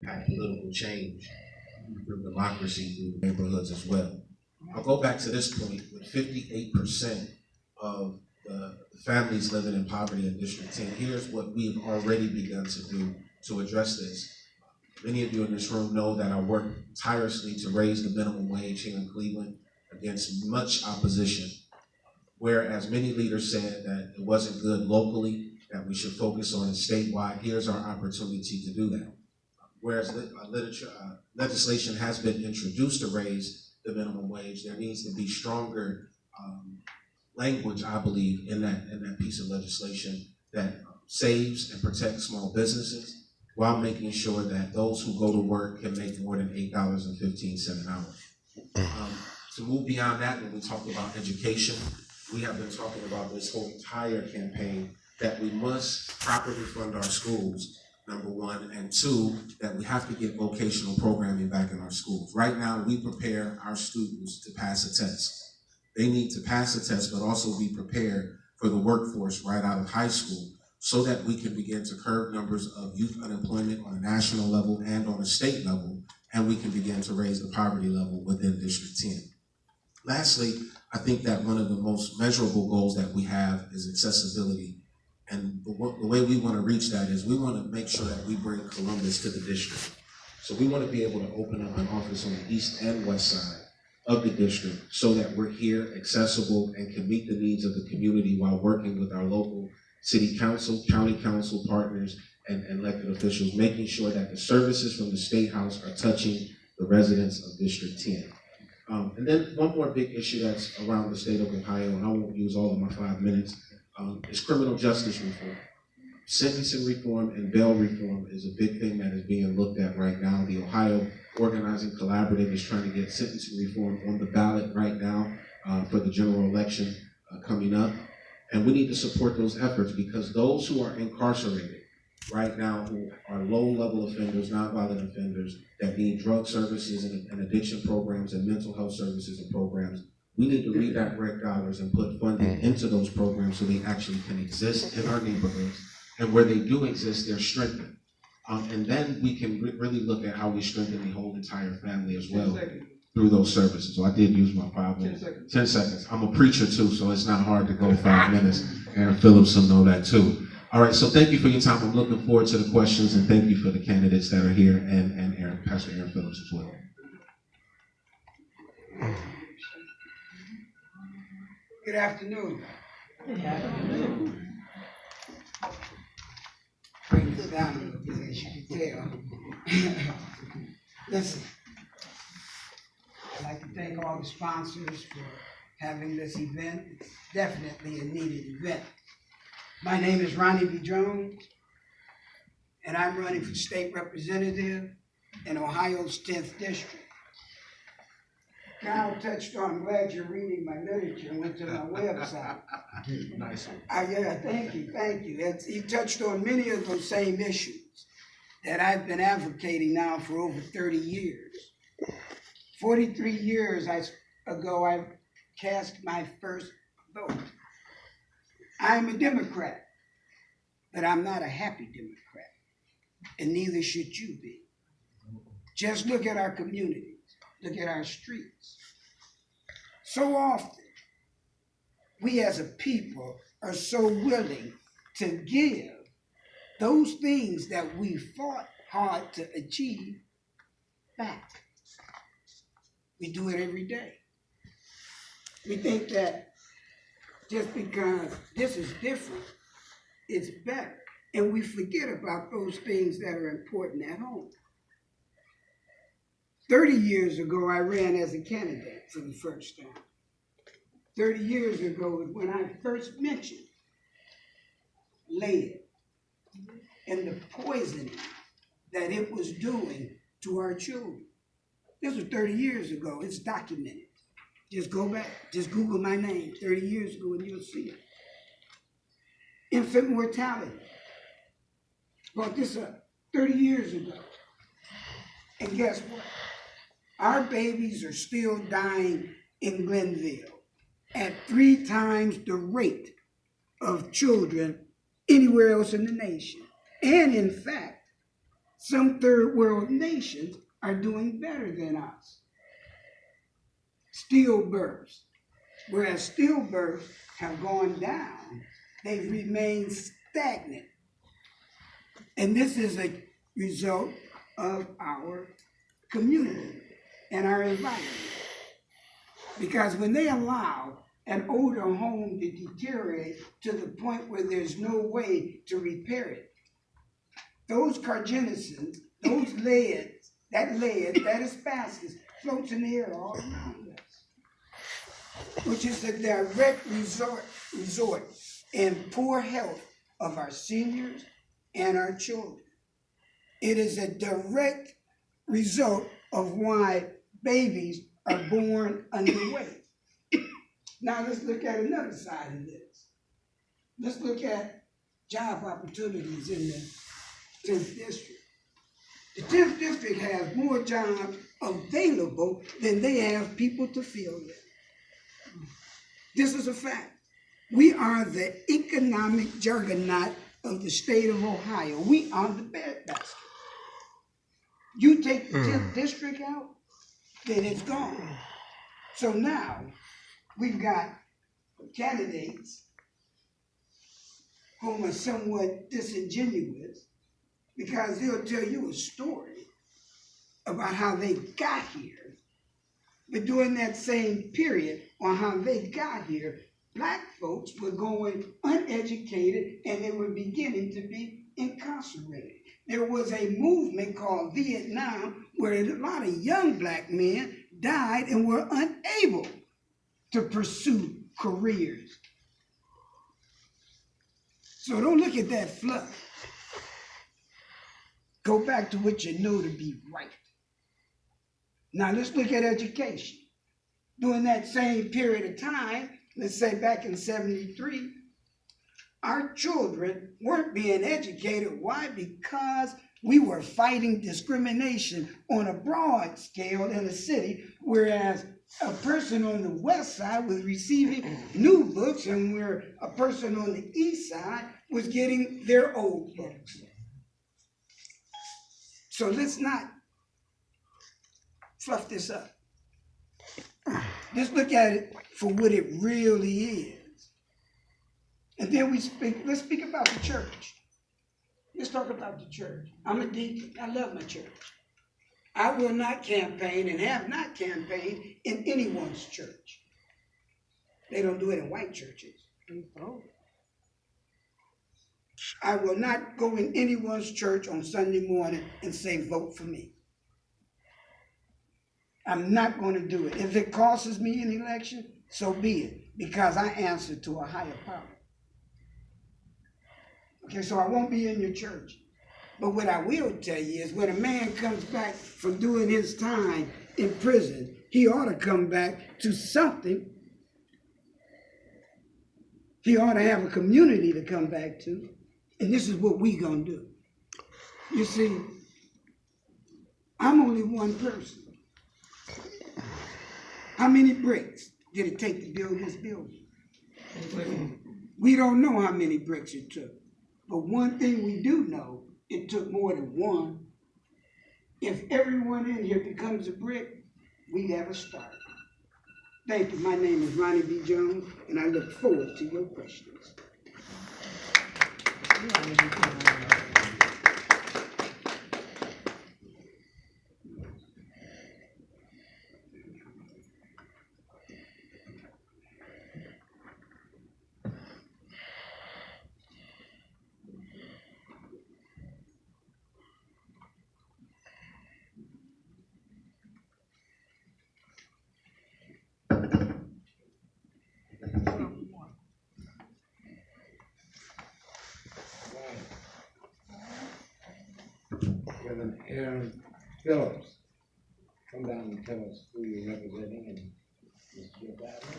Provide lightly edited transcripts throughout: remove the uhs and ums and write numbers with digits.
impact political change through democracy through the neighborhoods as well. I'll go back to this point with 58% of the families living in poverty in District 10. Here's what we've already begun to do to address this. Many of you in this room know that I work tirelessly to raise the minimum wage here in Cleveland against much opposition. Whereas many leaders said that it wasn't good locally, that we should focus on it statewide, here's our opportunity to do that. Whereas legislation has been introduced to raise the minimum wage, there needs to be stronger language, I believe, in that piece of legislation that saves and protects small businesses while making sure that those who go to work can make more than $8.15 an hour. To move beyond that, when we talk about education, we have been talking about this whole entire campaign that we must properly fund our schools, number one, and two, that we have to get vocational programming back in our schools. Right now, we prepare our students to pass a test. They need to pass a test, but also be prepared for the workforce right out of high school so that we can begin to curb numbers of youth unemployment on a national level and on a state level, and we can begin to raise the poverty level within District 10. Lastly, I think that one of the most measurable goals that we have is accessibility. And the way we want to reach that is we want to make sure that we bring Columbus to the district. So we want to be able to open up an office on the east and west side of the district so that we're here, accessible, and can meet the needs of the community while working with our local city council, county council partners, and elected officials, making sure that the services from the State House are touching the residents of District 10. And then one more big issue that's around the state of Ohio, and I won't use all of my 5 minutes, is criminal justice reform. Sentencing reform and bail reform is a big thing that is being looked at right now. The Ohio Organizing Collaborative is trying to get sentencing reform on the ballot right now for the general election coming up. And we need to support those efforts because those who are incarcerated right now, who are low-level offenders, nonviolent offenders, that need drug services and addiction programs and mental health services and programs, we need to redirect dollars and put funding into those programs so they actually can exist in our neighborhoods. And where they do exist, they're strengthened. And then we can really look at how we strengthen the whole entire family as well through those services. So I did use my 5 minutes. 10 seconds. I'm a preacher too, so it's not hard to go 5 minutes. Aaron Phillips will know that too. All right, so thank you for your time. I'm looking forward to the questions, and thank you for the candidates that are here and Aaron, Pastor Aaron Phillips as well. Good afternoon. Good afternoon. Bring this down a little bit, as you can tell. Listen, I'd like to thank all the sponsors for having this event. It's definitely a needed event. My name is Ronnie B. Jones, and I'm running for state representative in Ohio's 10th district. Kyle touched on, I'm glad you're reading my literature and went to my website. Nice. Yeah, thank you. He touched on many of those same issues that I've been advocating now for over 30 years. 43 years ago, I cast my first vote. I'm a Democrat, but I'm not a happy Democrat, and neither should you be. Just look at our communities. Look at our streets. So often, we as a people are so willing to give those things that we fought hard to achieve back. We do it every day. We think that just because this is different, it's better. And we forget about those things that are important at home. 30 years ago, I ran as a candidate for the first time. 30 years ago is when I first mentioned lead and the poisoning that it was doing to our children. This was 30 years ago. It's documented. Just go back, just Google my name 30 years ago and you'll see it. Infant mortality. Brought this up 30 years ago. And guess what? Our babies are still dying in Glenville at 3 times the rate of children anywhere else in the nation. And in fact, some third world nations are doing better than us. Stillbirths. Whereas stillbirths have gone down, they've remained stagnant. And this is a result of our community and our environment. Because when they allow an older home to deteriorate to the point where there's no way to repair it, those carcinogens, those leads, that asbestos floats in the air all around us, which is a direct resort in poor health of our seniors and our children. It is a direct result of why babies are born underweight. Now let's look at another side of this. Let's look at job opportunities in the 10th district. The 10th district has more jobs available than they have people to fill them. This is a fact. We are the economic juggernaut of the state of Ohio. We are the breadbasket. You take the 10th district out, then it's gone. So now we've got candidates whom are somewhat disingenuous because they'll tell you a story about how they got here. But during that same period on how they got here, Black folks were going uneducated and they were beginning to be incarcerated. There was a movement called Vietnam where a lot of young Black men died and were unable to pursue careers. So don't look at that fluff. Go back to what you know to be right. Now let's look at education. During that same period of time, let's say back in 73, our children weren't being educated. Why? Because we were fighting discrimination on a broad scale in a city, whereas a person on the west side was receiving new books and where a person on the east side was getting their old books. So let's not fluff this up. Let's look at it for what it really is. And then let's speak about the church. Let's talk about the church. I'm a deacon. I love my church. I will not campaign and have not campaigned in anyone's church. They don't do it in white churches. I will not go in anyone's church on Sunday morning and say, vote for me. I'm not going to do it. If it costs me an election, so be it, because I answer to a higher power. Okay, so I won't be in your church. But what I will tell you is when a man comes back from doing his time in prison, he ought to come back to something. He ought to have a community to come back to. And this is what we gonna do. You see, I'm only one person. How many bricks did it take to build this building? We don't know how many bricks it took. But one thing we do know, it took more than one. If everyone in here becomes a brick, we have a start. Thank you. My name is Ronnie B. Jones, and I look forward to your questions. Reverend Aaron Phillips, come down and tell us who you're representing and Mr. Biden.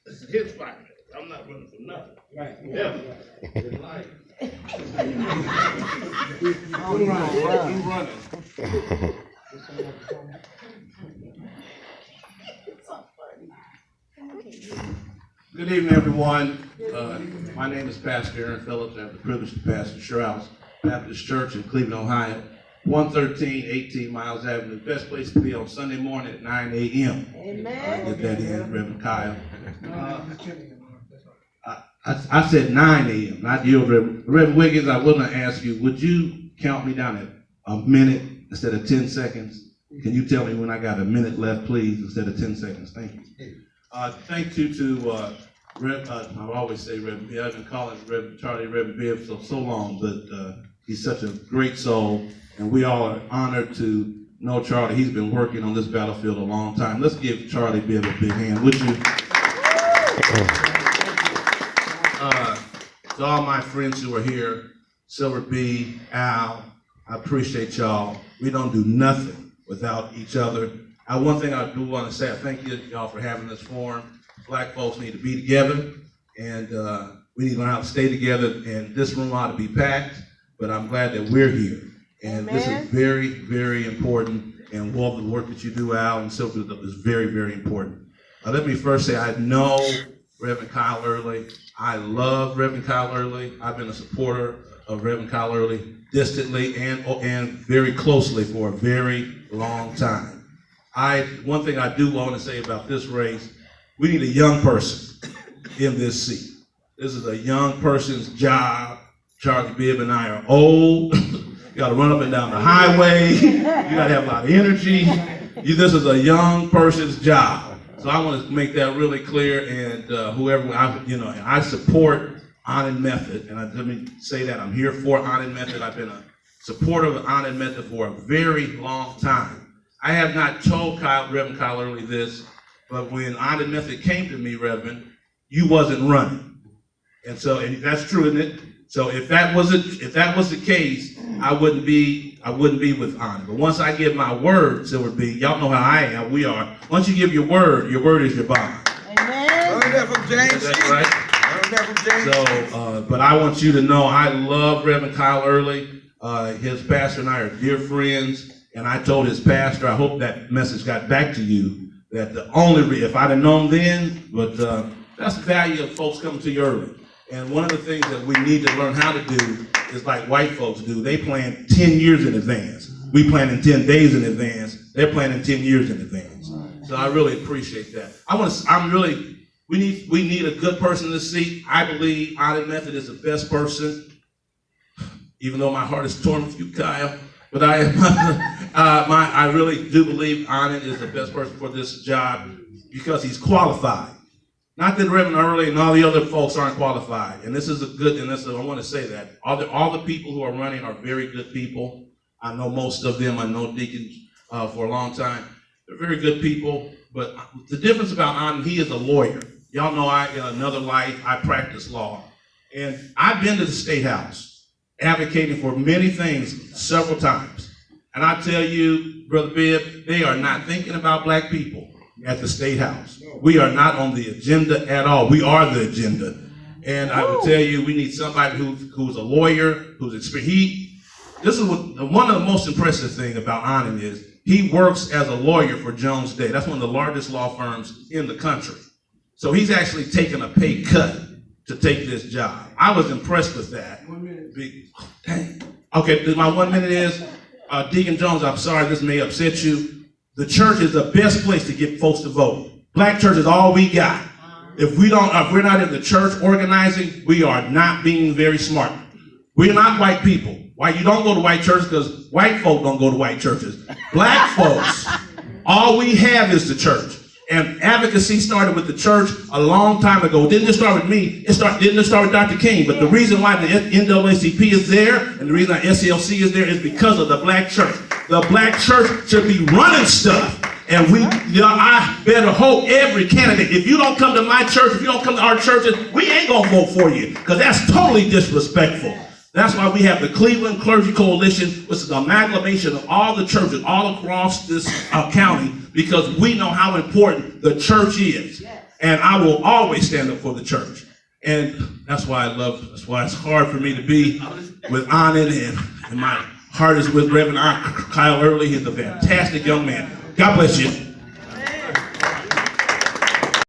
This is his fight. I'm not running for nothing. Right. Never. Good life. You running. Good evening, everyone. My name is Pastor Aaron Phillips. I have the privilege to pastor Sherhouse Baptist Church in Cleveland, Ohio. 113 18 Miles Avenue. Best place to be on Sunday morning at 9 a.m. Amen. Get that in, Reverend Kyle. I said 9 a.m., not you, Reverend Wiggins. I was going to ask you, would you count me down at a minute instead of 10 seconds? Can you tell me when I got a minute left, please, instead of 10 seconds? Thank you. Thank you to I always say Reverend Bibb. I've been calling Reverend Charlie Reverend Bibb for so long, but he's such a great soul, and we all are honored to know Charlie. He's been working on this battlefield a long time. Let's give Charlie Bibb a big hand, would you? To all my friends who are here, Silver B, Al, I appreciate y'all. We don't do nothing without each other. One thing I do want to say, I thank y'all for having this forum. Black folks need to be together, and we need to learn how to stay together, and this room ought to be packed, but I'm glad that we're here. And this is very, very important, and all the work that you do, Al, and Silver, is very, very important. Let me first say, I know Reverend Kyle Early. I love Reverend Kyle Early. I've been a supporter of Reverend Kyle Early distantly and very closely for a very long time. One thing I do want to say about this race, we need a young person in this seat. This is a young person's job. Charlie Bibb and I are old. You got to run up and down the highway. You got to have a lot of energy. This is a young person's job. So I want to make that really clear, and I support Anand Method, and let me say that I'm here for Anand Method. I've been a supporter of Anand Method for a very long time. I have not told Reverend Kyle Early this, but when Anand Method came to me, Reverend, you wasn't running, and that's true, isn't it? So if that was the case, I wouldn't be with Anand. But once I give my word, Silver B, y'all know how I am. We are. Once you give your word is your bond. Amen. Learned that from James. Is that right? Learned that from James. So, but I want you to know I love Reverend Kyle Early. His pastor and I are dear friends, and I told his pastor, I hope that message got back to you, that if I'd have known then, but that's the value of folks coming to you early. And one of the things that we need to learn how to do is like white folks do. They plan 10 years in advance. We plan in 10 days in advance. They're planning 10 years in advance. So I really appreciate that. We need a good person in this seat. I believe Anand Method is the best person, even though my heart is torn with you, Kyle. But I really do believe Anand is the best person for this job because he's qualified. Not that Reverend Early and all the other folks aren't qualified. And this is I want to say that. All the people who are running are very good people. I know most of them. I know Deacon for a long time. They're very good people. But the difference about Anand, he is a lawyer. Y'all know in another life, I practice law. And I've been to the State House advocating for many things several times. And I tell you, Brother Bibb, they are not thinking about black people at the State House. We are not on the agenda at all. We are the agenda. And I would tell you, we need somebody who's a lawyer, who's experienced. This is one of the most impressive things about Anand is he works as a lawyer for Jones Day. That's one of the largest law firms in the country. So he's actually taken a pay cut to take this job. I was impressed with that. 1 minute. Dang. Okay, my 1 minute is, Deacon Jones, I'm sorry this may upset you. The church is the best place to get folks to vote. Black church is all we got. If we're not in the church organizing, we are not being very smart. We're not white people. Why you don't go to white churches? Because white folk don't go to white churches. Black folks, all we have is the church. And advocacy started with the church a long time ago. It didn't just start with me. Didn't just start with Dr. King. But the reason why the NAACP is there and the reason why SCLC is there is because of the black church. The black church should be running stuff. And I better hope every candidate, if you don't come to my church, if you don't come to our churches, we ain't gonna vote for you. Because that's totally disrespectful. That's why we have the Cleveland Clergy Coalition, which is an amalgamation of all the churches all across this county, because we know how important the church is. Yes. And I will always stand up for the church. And that's why it's hard for me to be with Anand, and my heart is with Reverend Kyle Early. He's a fantastic young man. God bless you.